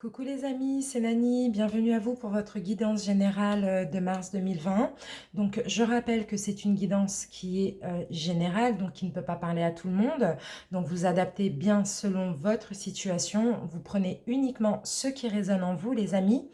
Coucou les amis, c'est Nani, bienvenue à vous pour votre guidance générale de mars 2020. Donc je rappelle que c'est une guidance qui est générale, donc qui ne peut pas parler à tout le monde. Donc vous adaptez bien selon votre situation, vous prenez uniquement ce qui résonne en vous les amis.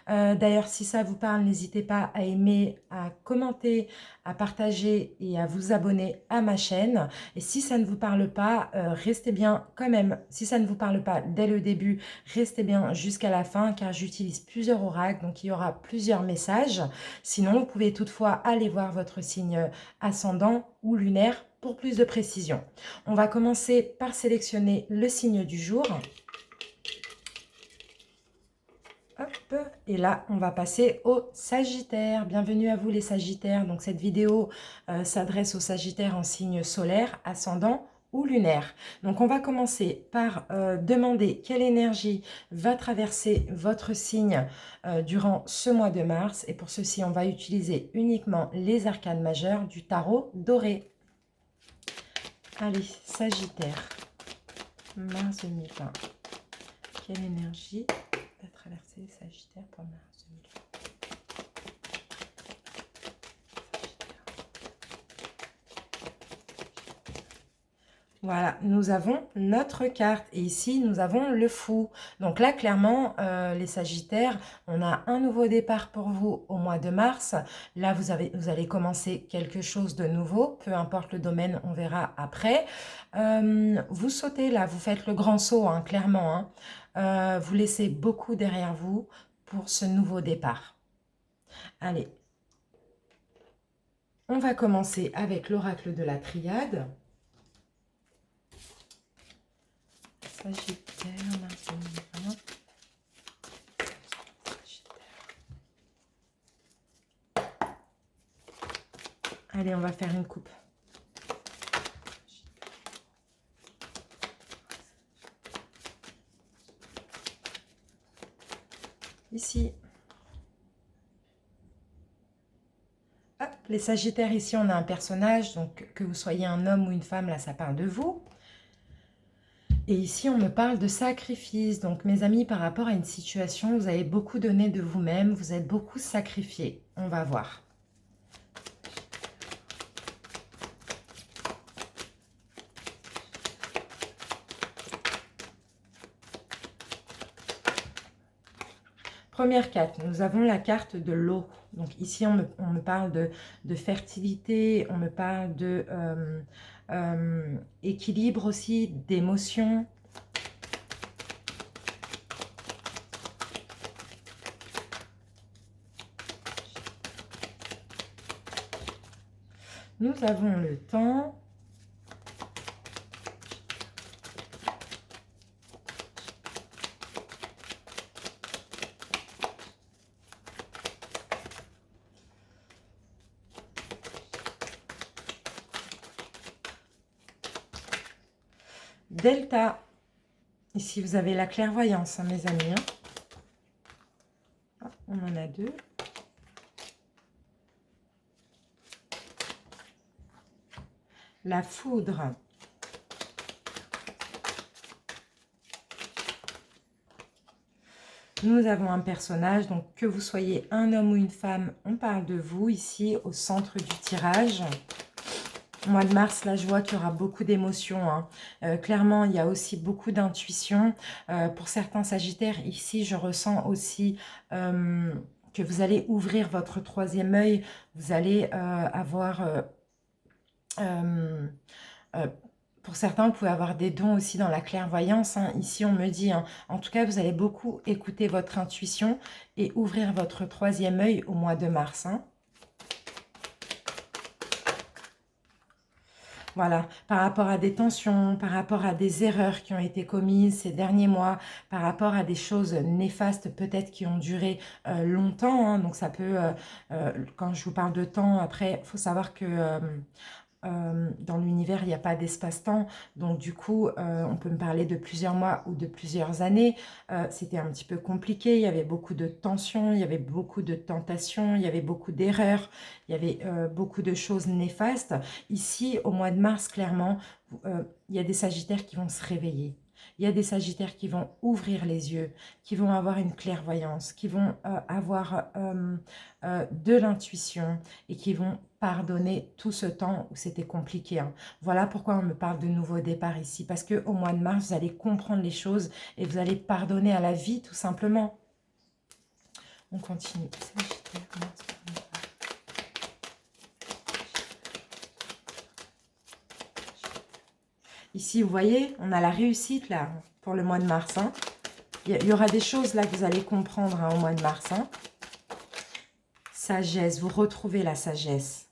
D'ailleurs si ça vous parle, n'hésitez pas à aimer, à commenter, à partager et à vous abonner à ma chaîne. Et si ça ne vous parle pas, restez bien quand même, si ça ne vous parle pas dès le début, restez bien jusqu'à la fin car j'utilise plusieurs oracles, donc il y aura plusieurs messages. Sinon, vous pouvez toutefois aller voir votre signe ascendant ou lunaire pour plus de précision. On va commencer par sélectionner le signe du jour. Hop, et là, on va passer au Sagittaire. Bienvenue à vous les Sagittaires. Donc cette vidéo s'adresse aux Sagittaires en signe solaire, ascendant ou lunaire. Donc on va commencer par demander quelle énergie va traverser votre signe durant ce mois de mars. Et pour ceci, on va utiliser uniquement les arcanes majeurs du tarot doré. Allez, Sagittaire, mars 2020. Quelle énergie va traverser les Sagittaires pour mars 2020? Voilà, nous avons notre carte et ici nous avons le fou. Donc là clairement les Sagittaires, on a un nouveau départ pour vous au mois de mars. Là vous allez commencer quelque chose de nouveau, peu importe le domaine, on verra après. Vous sautez là, vous faites le grand saut hein, clairement. Hein. Vous laissez beaucoup derrière vous pour ce nouveau départ. Allez, on va commencer avec l'oracle de la triade. Sagittaire, mars 2020. Allez, on va faire une coupe. Ici. Hop, les Sagittaires, ici, on a un personnage. Donc, que vous soyez un homme ou une femme, là, ça parle de vous. Et ici, on me parle de sacrifice. Donc, mes amis, par rapport à une situation, vous avez beaucoup donné de vous-même. Vous êtes beaucoup sacrifié. On va voir. Première carte, nous avons la carte de l'eau. Donc ici, on me parle de fertilité, on me parle de équilibre aussi, d'émotion. Nous avons le temps. Delta. Ici, vous avez la clairvoyance, hein, mes amis. Hein. Ah, on en a deux. La foudre. Nous avons un personnage, donc que vous soyez un homme ou une femme, on parle de vous ici au centre du tirage. Au mois de mars, là, je vois qu'il y aura beaucoup d'émotions. Hein. Clairement, il y a aussi beaucoup d'intuition. Pour certains Sagittaires, ici, je ressens aussi que vous allez ouvrir votre troisième œil. Vous allez avoir... pour certains, vous pouvez avoir des dons aussi dans la clairvoyance. Hein. Ici, on me dit, hein, en tout cas, vous allez beaucoup écouter votre intuition et ouvrir votre troisième œil au mois de mars. Hein. Voilà, par rapport à des tensions, par rapport à des erreurs qui ont été commises ces derniers mois, par rapport à des choses néfastes peut-être qui ont duré longtemps. Hein. Donc ça peut, quand je vous parle de temps, après, il faut savoir que... dans l'univers, il n'y a pas d'espace-temps. Donc, du coup, on peut me parler de plusieurs mois ou de plusieurs années. C'était un petit peu compliqué. Il y avait beaucoup de tensions, il y avait beaucoup de tentations, il y avait beaucoup d'erreurs, il y avait beaucoup de choses néfastes. Ici, au mois de mars, clairement, il y a des Sagittaires qui vont se réveiller. Il y a des Sagittaires qui vont ouvrir les yeux, qui vont avoir une clairvoyance, qui vont avoir de l'intuition et qui vont pardonner tout ce temps où c'était compliqué, hein. Voilà pourquoi on me parle de nouveau départ ici. Parce qu'au mois de mars, vous allez comprendre les choses et vous allez pardonner à la vie tout simplement. On continue. Ici, vous voyez, on a la réussite là pour le mois de mars, hein. Il y aura des choses là que vous allez comprendre, hein, au mois de mars, hein. Sagesse, vous retrouvez la sagesse.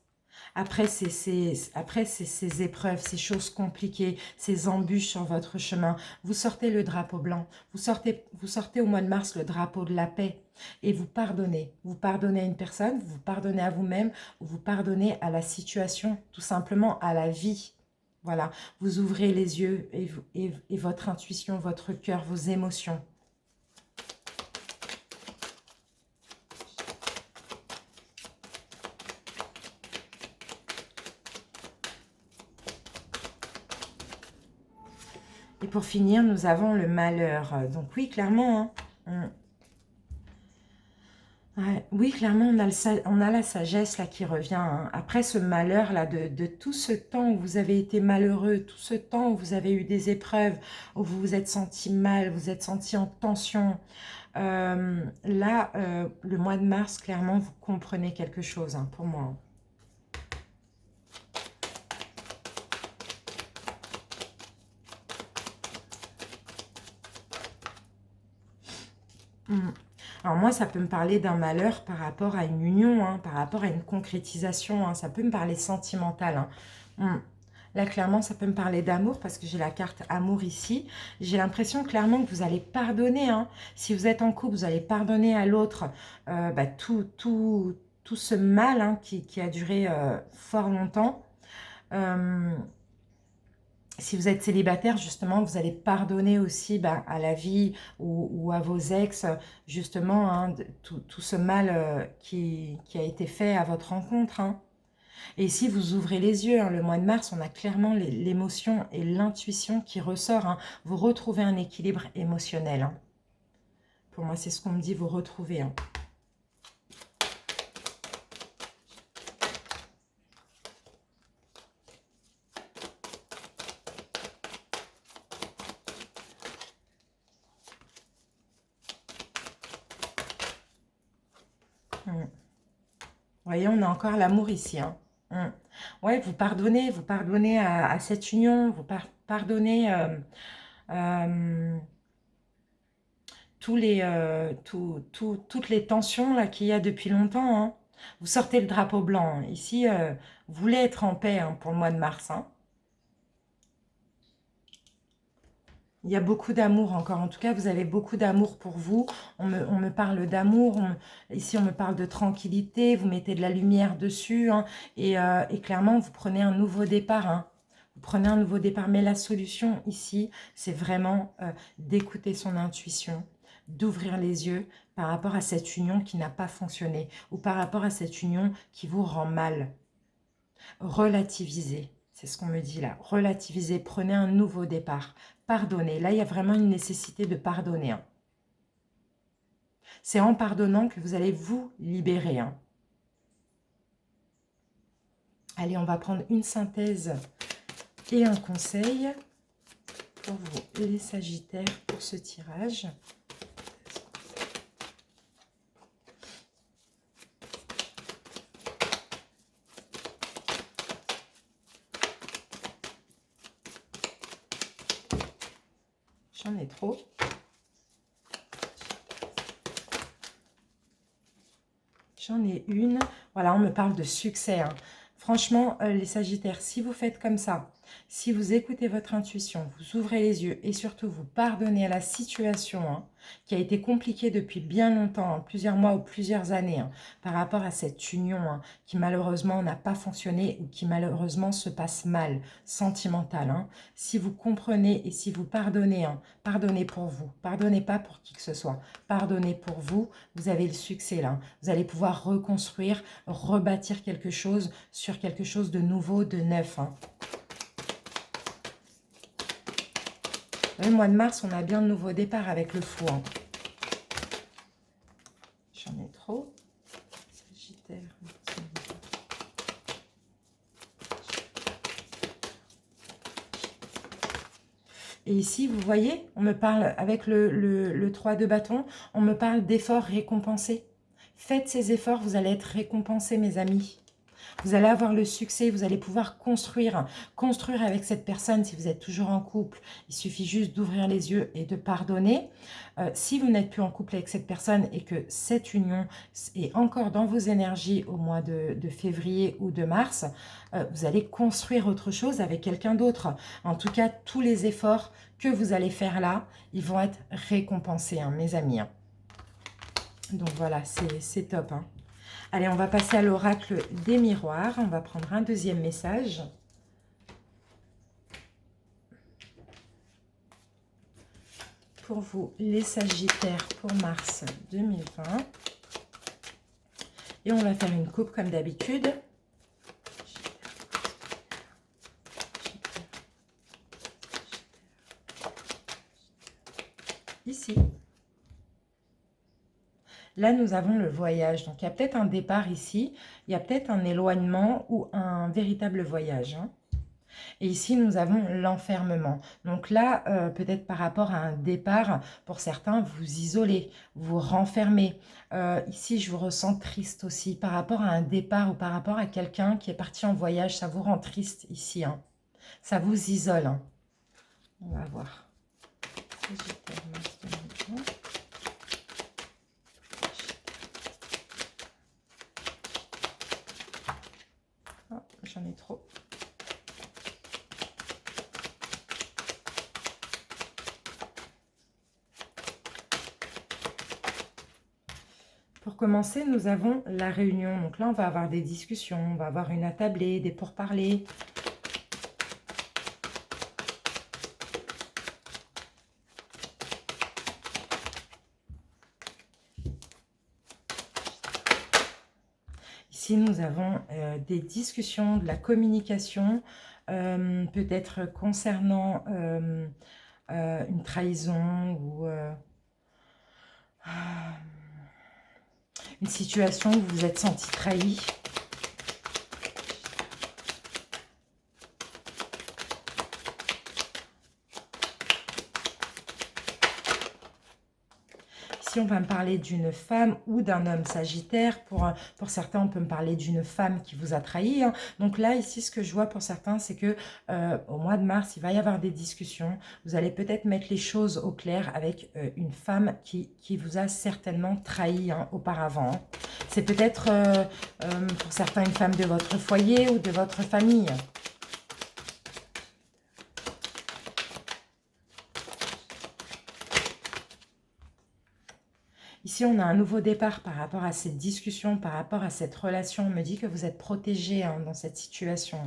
Après ces épreuves, ces choses compliquées, ces embûches sur votre chemin, vous sortez le drapeau blanc. Vous sortez au mois de mars le drapeau de la paix. Et vous pardonnez. Vous pardonnez à une personne, vous pardonnez à vous-même, vous pardonnez à la situation, tout simplement à la vie. Voilà, vous ouvrez les yeux et votre intuition, votre cœur, vos émotions. Et pour finir, nous avons le malheur. Donc oui, clairement, hein, ouais, oui, clairement, on a la sagesse là qui revient, hein. Après ce malheur-là, de tout ce temps où vous avez été malheureux, tout ce temps où vous avez eu des épreuves, où vous vous êtes senti mal, vous êtes senti en tension, là, le mois de mars, clairement, vous comprenez quelque chose, hein, pour moi. Alors moi, ça peut me parler d'un malheur par rapport à une union, hein, par rapport à une concrétisation, hein, ça peut me parler sentimental, hein. Là, clairement, ça peut me parler d'amour parce que j'ai la carte amour ici. J'ai l'impression clairement que vous allez pardonner, hein. Si vous êtes en couple, vous allez pardonner à l'autre tout ce mal, hein, qui a duré fort longtemps. Si vous êtes célibataire, justement, vous allez pardonner aussi à la vie ou à vos ex, justement, hein, tout ce mal qui a été fait à votre rencontre, hein. Et si vous ouvrez les yeux, hein, le mois de mars, on a clairement l'émotion et l'intuition qui ressort, hein. Vous retrouvez un équilibre émotionnel, hein. Pour moi, c'est ce qu'on me dit, vous retrouvez, hein. Vous voyez, on a encore l'amour ici, hein. Ouais, vous pardonnez à cette union, vous pardonnez toutes les tensions là qu'il y a depuis longtemps, hein. Vous sortez le drapeau blanc, hein. Ici, vous voulez être en paix, hein, pour le mois de mars, hein. Il y a beaucoup d'amour encore. En tout cas, vous avez beaucoup d'amour pour vous. On me parle d'amour. Ici, on me parle de tranquillité. Vous mettez de la lumière dessus, hein, et clairement, vous prenez un nouveau départ, hein. Vous prenez un nouveau départ. Mais la solution ici, c'est vraiment d'écouter son intuition, d'ouvrir les yeux par rapport à cette union qui n'a pas fonctionné ou par rapport à cette union qui vous rend mal. Relativisez. C'est ce qu'on me dit là. Relativisez, prenez un nouveau départ. Pardonnez. Là, il y a vraiment une nécessité de pardonner, hein. C'est en pardonnant que vous allez vous libérer, hein. Allez, on va prendre une synthèse et un conseil pour vous, les Sagittaires, pour ce tirage. J'en ai trop. J'en ai une. Voilà, on me parle de succès, hein. Franchement, les Sagittaires, si vous faites comme ça, si vous écoutez votre intuition, vous ouvrez les yeux et surtout vous pardonnez à la situation, hein, qui a été compliquée depuis bien longtemps, hein, plusieurs mois ou plusieurs années, hein, par rapport à cette union, hein, qui malheureusement n'a pas fonctionné ou qui malheureusement se passe mal, sentimentale, hein. Si vous comprenez et si vous pardonnez, hein, pardonnez pour vous, pardonnez pas pour qui que ce soit, pardonnez pour vous, vous avez le succès là. Vous allez pouvoir reconstruire, rebâtir quelque chose sur quelque chose de nouveau, de neuf, hein. Le mois de mars, on a bien de nouveaux départs avec le fou. Hein. J'en ai trop. Sagittaire. Et ici, vous voyez, on me parle, avec le 3 de bâton, on me parle d'efforts récompensés. Faites ces efforts, vous allez être récompensés, mes amis. Vous allez avoir le succès, vous allez pouvoir construire avec cette personne si vous êtes toujours en couple. Il suffit juste d'ouvrir les yeux et de pardonner. Si vous n'êtes plus en couple avec cette personne et que cette union est encore dans vos énergies au mois de février ou de mars, vous allez construire autre chose avec quelqu'un d'autre. En tout cas, tous les efforts que vous allez faire là, ils vont être récompensés, hein, mes amis. Hein. Donc voilà, c'est top. Hein. Allez, on va passer à l'oracle des miroirs. On va prendre un deuxième message. Pour vous, les Sagittaires, pour mars 2020. Et on va faire une coupe comme d'habitude. Ici. Là, nous avons le voyage. Donc, il y a peut-être un départ ici. Il y a peut-être un éloignement ou un véritable voyage. Hein. Et ici, nous avons l'enfermement. Donc là, peut-être par rapport à un départ, pour certains, vous isolez, vous renfermez. Ici, je vous ressens triste aussi par rapport à un départ ou par rapport à quelqu'un qui est parti en voyage. Ça vous rend triste ici. Hein. Ça vous isole. Hein. On va voir. Oh, j'en ai trop. Pour commencer, nous avons la réunion. Donc là, on va avoir des discussions, on va avoir une attablée, des pourparlers. Ici, nous avons des discussions, de la communication, peut-être concernant une trahison ou une situation où vous vous êtes senti trahi. Ici, on va me parler d'une femme ou d'un homme sagittaire. Pour certains, on peut me parler d'une femme qui vous a trahi. Hein. Donc là, ici, ce que je vois pour certains, c'est que au mois de mars, il va y avoir des discussions. Vous allez peut-être mettre les choses au clair avec une femme qui vous a certainement trahi hein, auparavant. Hein. C'est peut-être pour certains une femme de votre foyer ou de votre famille. Ici, on a un nouveau départ par rapport à cette discussion, par rapport à cette relation. On me dit que vous êtes protégé hein, dans cette situation.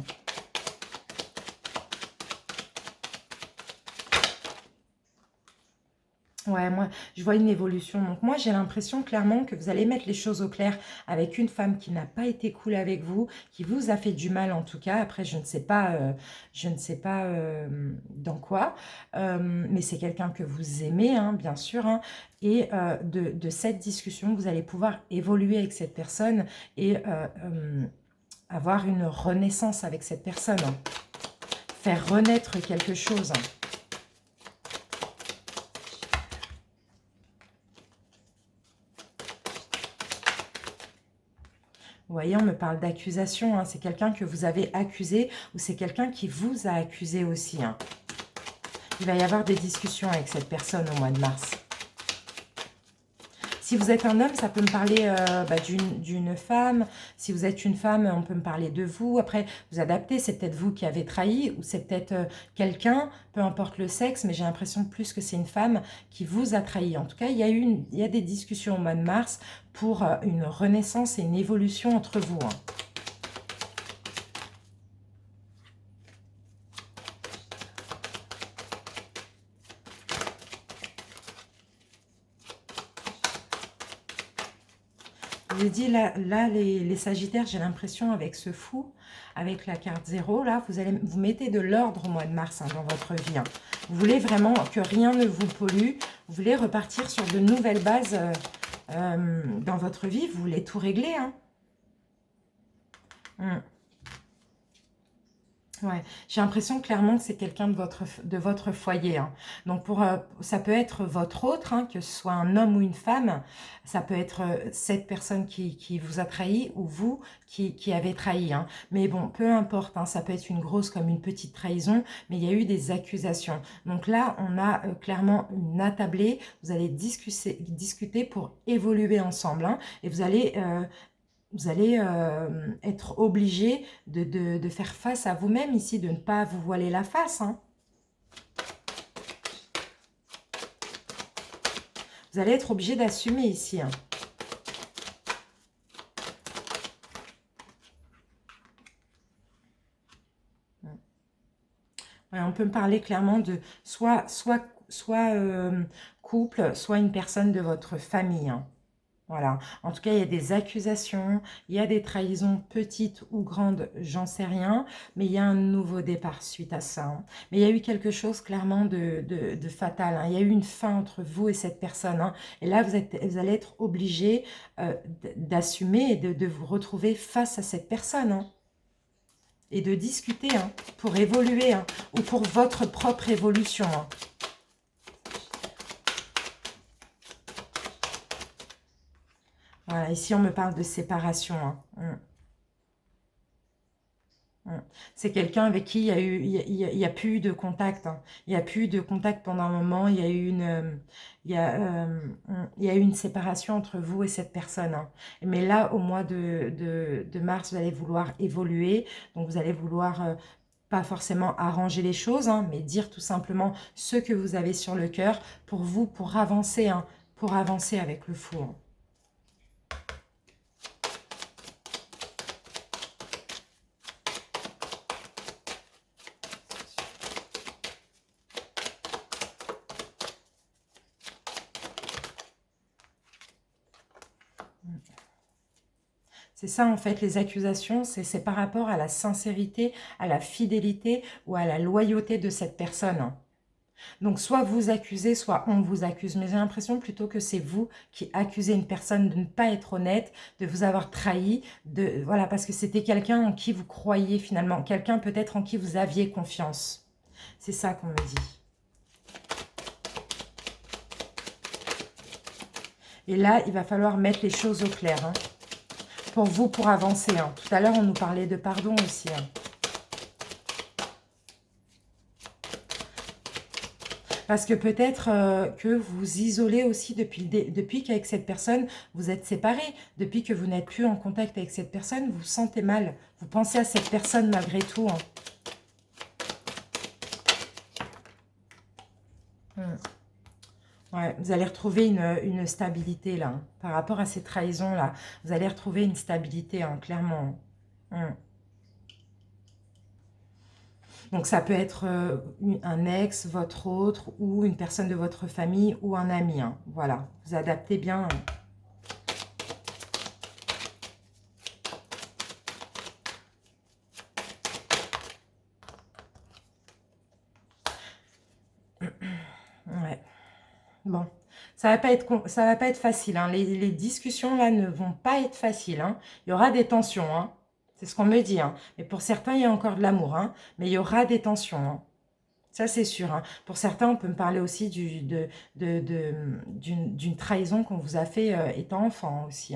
Ouais, moi, je vois une évolution. Donc, moi, j'ai l'impression clairement que vous allez mettre les choses au clair avec une femme qui n'a pas été cool avec vous, qui vous a fait du mal en tout cas. Après, je ne sais pas, dans quoi, mais c'est quelqu'un que vous aimez, hein, bien sûr. Hein, et de cette discussion, vous allez pouvoir évoluer avec cette personne et avoir une renaissance avec cette personne. Hein, faire renaître quelque chose. Hein. Vous voyez, on me parle d'accusation. Hein. C'est quelqu'un que vous avez accusé ou c'est quelqu'un qui vous a accusé aussi. Hein. Il va y avoir des discussions avec cette personne au mois de mars. Si vous êtes un homme, ça peut me parler d'une femme. Si vous êtes une femme, on peut me parler de vous. Après, vous adaptez. C'est peut-être vous qui avez trahi ou c'est peut-être quelqu'un, peu importe le sexe, mais j'ai l'impression plus que c'est une femme qui vous a trahi. En tout cas, il y a des discussions au mois de mars pour une renaissance et une évolution entre vous. Hein. vous ai dit, là les Sagittaires, j'ai l'impression avec ce fou, avec la carte 0, là, vous mettez de l'ordre au mois de mars dans votre vie. Vous voulez vraiment que rien ne vous pollue. Vous voulez repartir sur de nouvelles bases dans votre vie. Vous voulez tout régler. Ouais, j'ai l'impression clairement que c'est quelqu'un de votre foyer. Donc, ça peut être votre autre, que ce soit un homme ou une femme. Ça peut être cette personne qui vous a trahi ou vous qui avez trahi. Mais bon, peu importe, ça peut être une grosse comme une petite trahison, mais il y a eu des accusations. Donc là, on a clairement une attablée. Vous allez discuter pour évoluer ensemble. Et vous allez être obligé de faire face à vous-même ici, de ne pas vous voiler la face. Vous allez être obligé d'assumer ici. Ouais, on peut me parler clairement de soit couple, soit une personne de votre famille. Voilà, en tout cas, il y a des accusations, il y a des trahisons petites ou grandes, j'en sais rien, mais il y a un nouveau départ suite à ça. Mais il y a eu quelque chose clairement de fatal. Il y a eu une fin entre vous et cette personne. Et là, vous allez être obligé d'assumer et de vous retrouver face à cette personne. Et de discuter pour évoluer ou pour votre propre évolution. Voilà, ici on me parle de séparation. C'est quelqu'un avec qui il y a plus eu de contact. Il n'y a plus eu de contact pendant un moment. Il y a eu il y a eu une séparation entre vous et cette personne. Mais là, au mois de mars, vous allez vouloir évoluer. Donc vous allez vouloir pas forcément arranger les choses, mais dire tout simplement ce que vous avez sur le cœur pour vous, pour avancer avec le fou. C'est ça en fait, les accusations, c'est par rapport à la sincérité, à la fidélité ou à la loyauté de cette personne. Donc soit vous accusez, soit on vous accuse. Mais j'ai l'impression plutôt que c'est vous qui accusez une personne de ne pas être honnête, de vous avoir trahi, voilà, parce que c'était quelqu'un en qui vous croyiez finalement, quelqu'un peut-être en qui vous aviez confiance. C'est ça qu'on me dit. Et là, il va falloir mettre les choses au clair. Pour vous, pour avancer. Tout à l'heure, on nous parlait de pardon aussi. Parce que peut-être que vous vous isolez aussi depuis qu'avec cette personne, vous êtes séparés. Depuis que vous n'êtes plus en contact avec cette personne, vous vous sentez mal. Vous pensez à cette personne malgré tout. Ouais, vous allez retrouver une stabilité là, par rapport à ces trahisons là. Vous allez retrouver une stabilité, clairement. Donc ça peut être un ex, votre autre, ou une personne de votre famille, ou un ami. Voilà, vous adaptez bien. Ouais. Bon, ça va pas être facile. Les discussions là ne vont pas être faciles. Il y aura des tensions. C'est ce qu'on me dit. Mais pour certains, il y a encore de l'amour. Mais il y aura des tensions. Ça, c'est sûr. Pour certains, on peut me parler aussi d'une trahison qu'on vous a fait étant enfant aussi.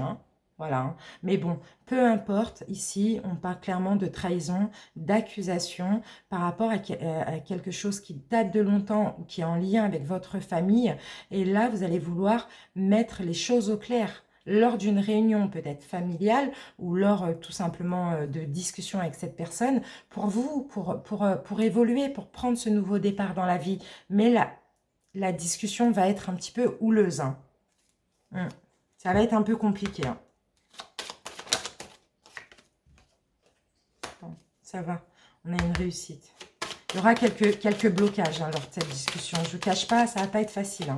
Voilà. Mais bon, peu importe, ici, on parle clairement de trahison, d'accusation par rapport à quelque chose qui date de longtemps ou qui est en lien avec votre famille. Et là, vous allez vouloir mettre les choses au clair lors d'une réunion peut-être familiale ou lors tout simplement de discussions avec cette personne pour vous, pour évoluer, pour prendre ce nouveau départ dans la vie. Mais la discussion va être un petit peu houleuse. Ça va être un peu compliqué. Bon, ça va, on a une réussite. Il y aura quelques blocages lors de cette discussion. Je ne vous cache pas, ça ne va pas être facile.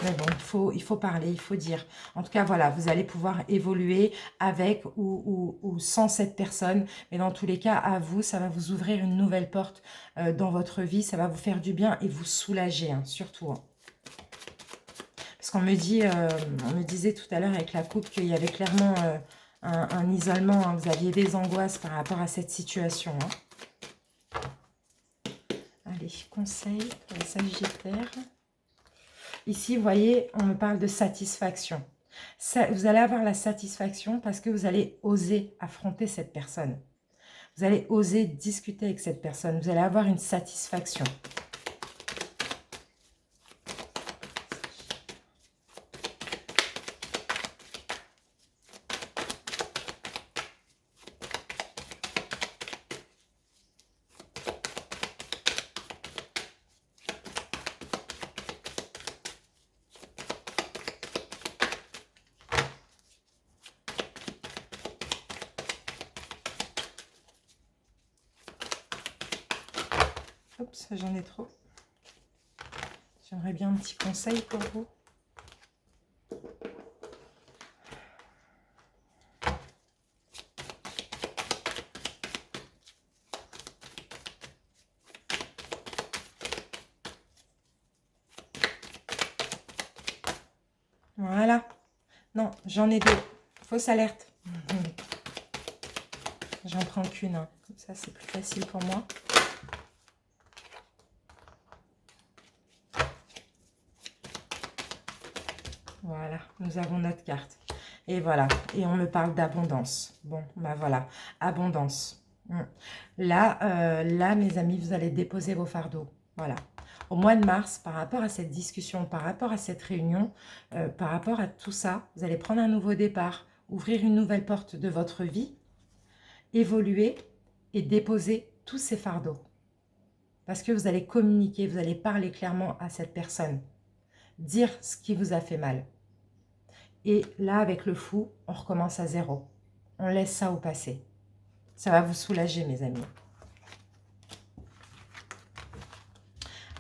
Mais bon, il faut parler, il faut dire. En tout cas, voilà, vous allez pouvoir évoluer avec ou sans cette personne. Mais dans tous les cas, à vous, ça va vous ouvrir une nouvelle porte dans votre vie. Ça va vous faire du bien et vous soulager, hein, surtout. Hein. Parce qu'on me dit, on me disait tout à l'heure avec la coupe qu'il y avait clairement un isolement. Hein. Vous aviez des angoisses par rapport à cette situation. Hein. Allez, conseil pour les Sagittaires. Ici, vous voyez, on me parle de satisfaction. Ça, vous allez avoir la satisfaction parce que vous allez oser affronter cette personne. Vous allez oser discuter avec cette personne. Vous allez avoir une satisfaction. Oups, j'en ai trop. J'aimerais bien un petit conseil pour vous. Voilà. Non, j'en ai deux. Fausse alerte. J'en prends qu'une. Hein. Comme ça, c'est plus facile pour moi. Voilà, nous avons notre carte. Et voilà, et on me parle d'abondance. Bon, ben voilà, abondance. Là, mes amis, vous allez déposer vos fardeaux. Voilà. Au mois de mars, par rapport à cette discussion, par rapport à cette réunion, par rapport à tout ça, vous allez prendre un nouveau départ, ouvrir une nouvelle porte de votre vie, évoluer et déposer tous ces fardeaux. Parce que vous allez communiquer, vous allez parler clairement à cette personne. Dire ce qui vous a fait mal. Et là, avec le fou, on recommence à zéro. On laisse ça au passé. Ça va vous soulager, mes amis.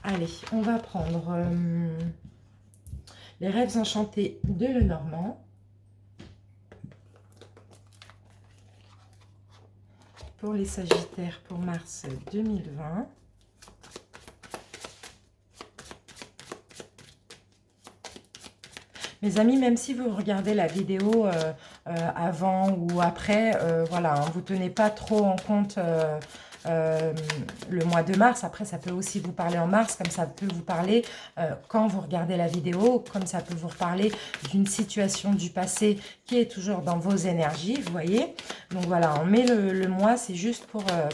Allez, on va prendre les rêves enchantés de Lenormand. Pour les Sagittaires, pour mars 2020. Mes amis, même si vous regardez la vidéo avant ou après, voilà, hein, vous ne tenez pas trop en compte le mois de mars. Après, ça peut aussi vous parler en mars, comme ça peut vous parler quand vous regardez la vidéo, comme ça peut vous reparler d'une situation du passé qui est toujours dans vos énergies, vous voyez. Donc voilà, on met le mois, c'est juste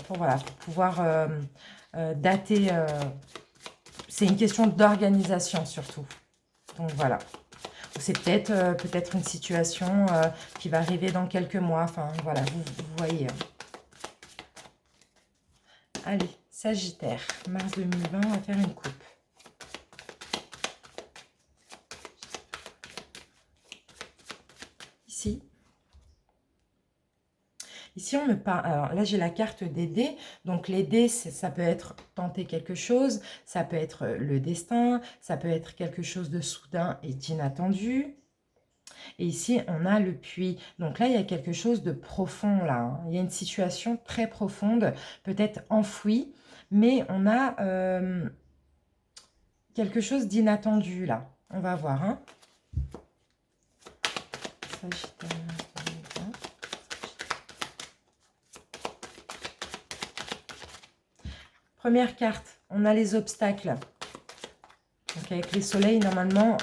voilà, pour pouvoir dater. C'est une question d'organisation surtout. Donc voilà. C'est peut-être une situation qui va arriver dans quelques mois. Enfin, voilà, vous voyez. Allez, Sagittaire, mars 2020, on va faire une coupe. Ici. Ici, on me parle... Alors là, j'ai la carte des dés. Donc, les dés, ça peut être tenter quelque chose. Ça peut être le destin. Ça peut être quelque chose de soudain et d'inattendu. Et ici, on a le puits. Donc là, il y a quelque chose de profond là. Hein. Il y a une situation très profonde, peut-être enfouie. Mais on a quelque chose d'inattendu là. On va voir. Hein. Sagittaire. Première carte, on a les obstacles. Donc avec les soleils, normalement,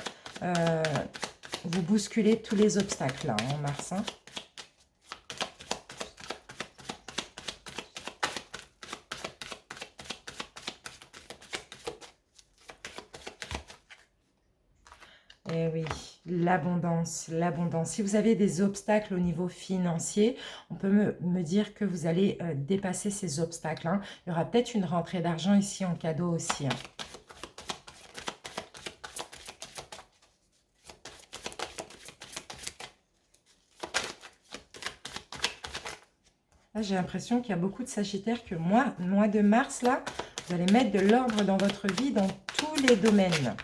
vous bousculez tous les obstacles là, en mars. Hein. Eh oui, l'abondance, l'abondance. Si vous avez des obstacles au niveau financier, on peut me dire que vous allez dépasser ces obstacles. Hein. Il y aura peut-être une rentrée d'argent ici en cadeau aussi. Hein. Là, j'ai l'impression qu'il y a beaucoup de Sagittaires que mois de mars, là, vous allez mettre de l'ordre dans votre vie dans tous les domaines.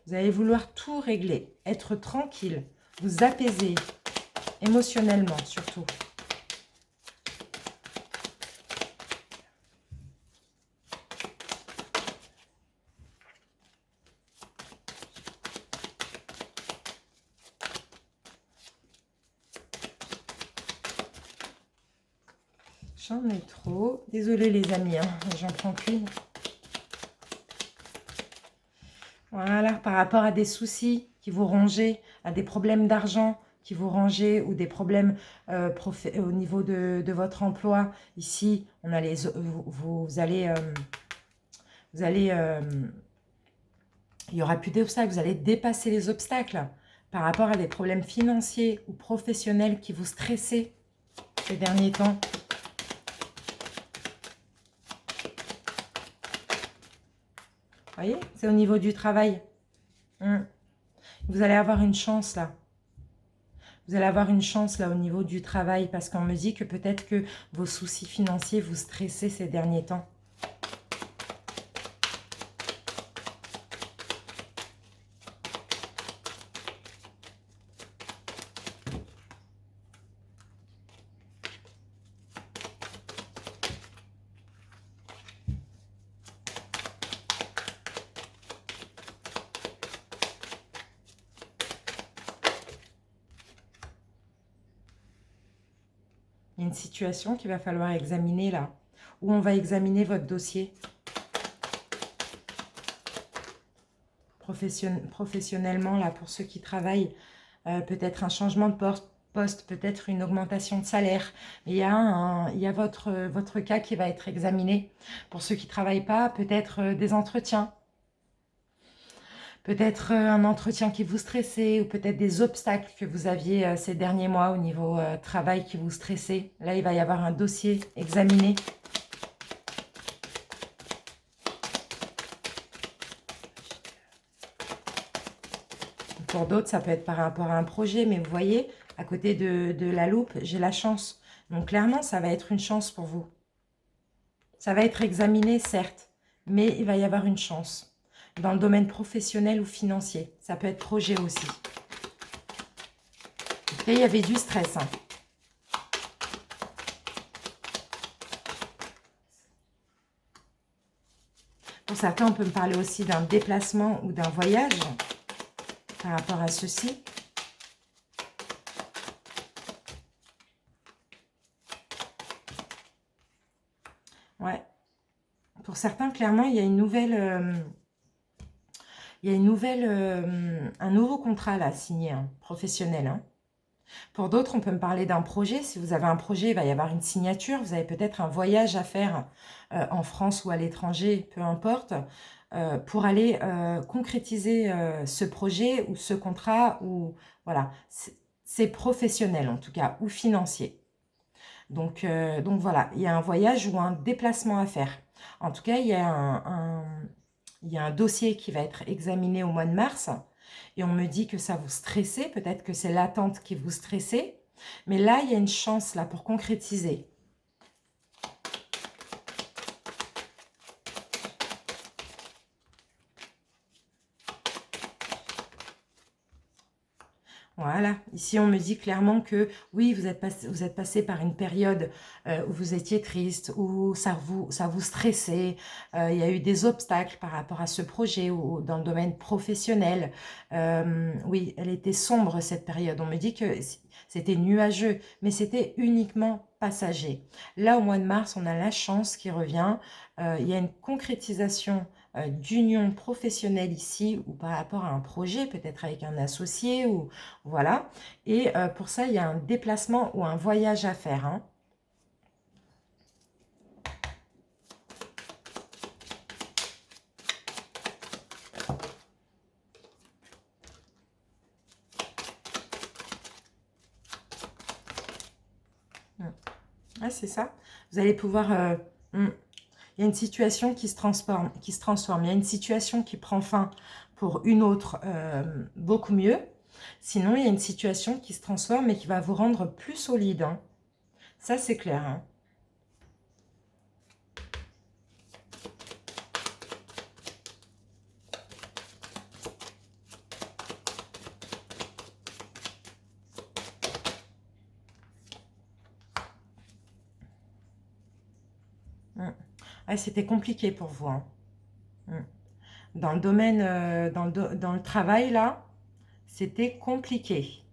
Vous allez vouloir tout régler, être tranquille, vous apaiser, émotionnellement surtout. J'en ai trop. Désolée les amis, hein, j'en prends qu'une. Voilà, par rapport à des soucis qui vous rongez, à des problèmes d'argent qui vous rongez ou des problèmes au niveau de votre emploi. Ici, on a vous allez... il n'y aura plus d'obstacles, vous allez dépasser les obstacles par rapport à des problèmes financiers ou professionnels qui vous stressaient ces derniers temps. Vous voyez, c'est au niveau du travail. Vous allez avoir une chance là. Vous allez avoir une chance là au niveau du travail parce qu'on me dit que peut-être que vos soucis financiers vous stressaient ces derniers temps. Il y a une situation qu'il va falloir examiner là, où on va examiner votre dossier. Professionnellement, là, pour ceux qui travaillent, peut-être un changement de poste, peut-être une augmentation de salaire. Il y a votre cas qui va être examiné. Pour ceux qui ne travaillent pas, peut-être des entretiens. Peut-être un entretien qui vous stressait ou peut-être des obstacles que vous aviez ces derniers mois au niveau travail qui vous stressait. Là, il va y avoir un dossier examiné. Pour d'autres, ça peut être par rapport à un projet, mais vous voyez, à côté de la loupe, j'ai la chance. Donc clairement, ça va être une chance pour vous. Ça va être examiné, certes, mais il va y avoir une chance. Dans le domaine professionnel ou financier. Ça peut être projet aussi. Et il y avait du stress. Hein. Pour certains, on peut me parler aussi d'un déplacement ou d'un voyage par rapport à ceci. Ouais. Pour certains, clairement, il y a une nouvelle... un nouveau contrat là, signé, hein, professionnel. Hein. Pour d'autres, on peut me parler d'un projet. Si vous avez un projet, il va y avoir une signature. Vous avez peut-être un voyage à faire en France ou à l'étranger, peu importe, pour aller concrétiser ce projet ou ce contrat. Ou voilà, c'est professionnel en tout cas, ou financier. Donc voilà, il y a un voyage ou un déplacement à faire. En tout cas, il y a un dossier qui va être examiné au mois de mars et on me dit que ça vous stressait, peut-être que c'est l'attente qui vous stressait, mais là, il y a une chance là pour concrétiser. Voilà, ici on me dit clairement que oui, vous êtes passé par une période où vous étiez triste, où ça vous stressait, il y a eu des obstacles par rapport à ce projet ou dans le domaine professionnel. Oui, elle était sombre cette période, on me dit que c'était nuageux, mais c'était uniquement passager. Là, au mois de mars, on a la chance qui revient, il y a une concrétisation d'union professionnelle ici ou par rapport à un projet, peut-être avec un associé ou voilà. Et pour ça, il y a un déplacement ou un voyage à faire. Hein. Ah, c'est ça. Vous allez pouvoir... il y a une situation qui se transforme. Il y a une situation qui prend fin pour une autre beaucoup mieux. Sinon, il y a une situation qui se transforme et qui va vous rendre plus solide. Hein. Ça, c'est clair. Hein. Mm. Ah, c'était compliqué pour vous, hein. Mm. Dans le domaine, dans le travail, là, c'était compliqué.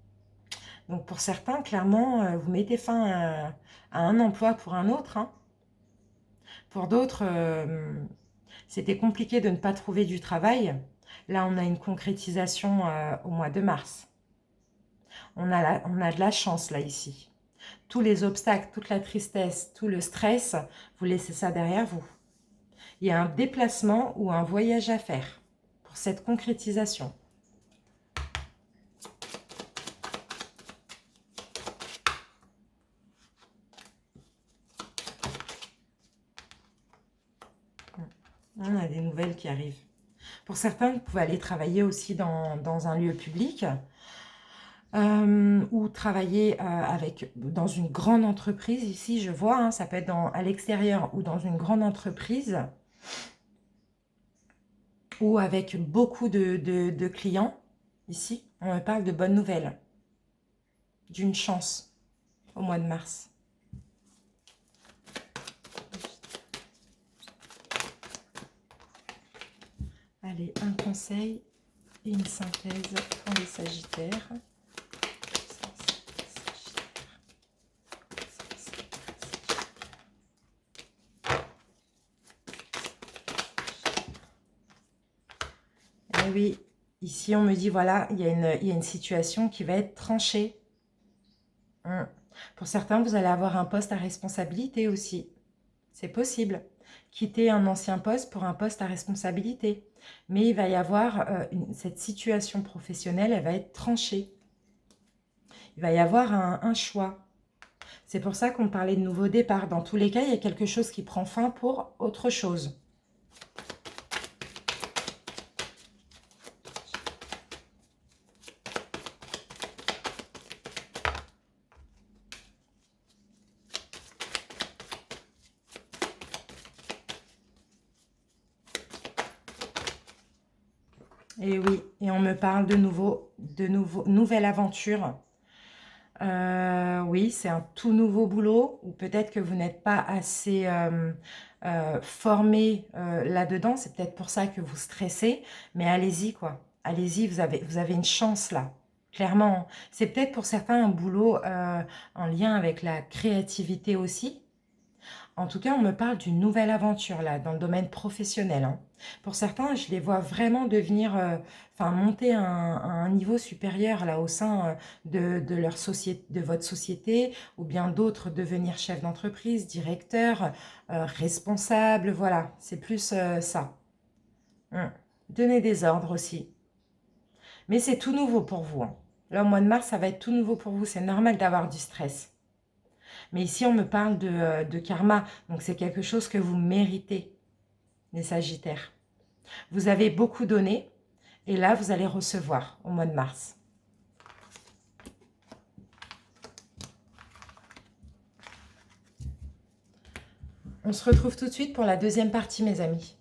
Donc pour certains, clairement, vous mettez fin à un emploi pour un autre, hein. Pour d'autres, c'était compliqué de ne pas trouver du travail. Là, on a une concrétisation au mois de mars. On a de la chance, là, ici. Tous les obstacles, toute la tristesse, tout le stress, vous laissez ça derrière vous. Il y a un déplacement ou un voyage à faire pour cette concrétisation. On a des nouvelles qui arrivent. Pour certains, vous pouvez aller travailler aussi dans un lieu public ou travailler dans une grande entreprise. Ici, je vois, hein, ça peut être à l'extérieur ou dans une grande entreprise ou avec beaucoup de clients. Ici, on me parle de bonnes nouvelles, d'une chance au mois de mars. Allez, un conseil et une synthèse pour les Sagittaires. Eh oui, ici on me dit, voilà, il y a une situation qui va être tranchée. Pour certains, vous allez avoir un poste à responsabilité aussi. C'est possible. Quitter un ancien poste pour un poste à responsabilité. Mais il va y avoir cette situation professionnelle, elle va être tranchée. Il va y avoir un choix. C'est pour ça qu'on parlait de nouveau départ. Dans tous les cas, il y a quelque chose qui prend fin pour autre chose. Et oui, et on me parle de nouvelle aventure. Oui, c'est un tout nouveau boulot, ou peut-être que vous n'êtes pas assez formé là-dedans, c'est peut-être pour ça que vous stressez, mais allez-y quoi, allez-y, vous avez une chance là, clairement. C'est peut-être pour certains un boulot en lien avec la créativité aussi. En tout cas, on me parle d'une nouvelle aventure là, dans le domaine professionnel, hein. Pour certains, je les vois vraiment devenir, enfin monter à un niveau supérieur là au sein de leur société, de votre société, ou bien d'autres devenir chef d'entreprise, directeur, responsable, voilà, c'est plus ça. Donner des ordres aussi. Mais c'est tout nouveau pour vous, hein. Là, au mois de mars, ça va être tout nouveau pour vous. C'est normal d'avoir du stress. Mais ici, on me parle de karma. Donc, c'est quelque chose que vous méritez, les Sagittaires. Vous avez beaucoup donné. Et là, vous allez recevoir au mois de mars. On se retrouve tout de suite pour la deuxième partie, mes amis.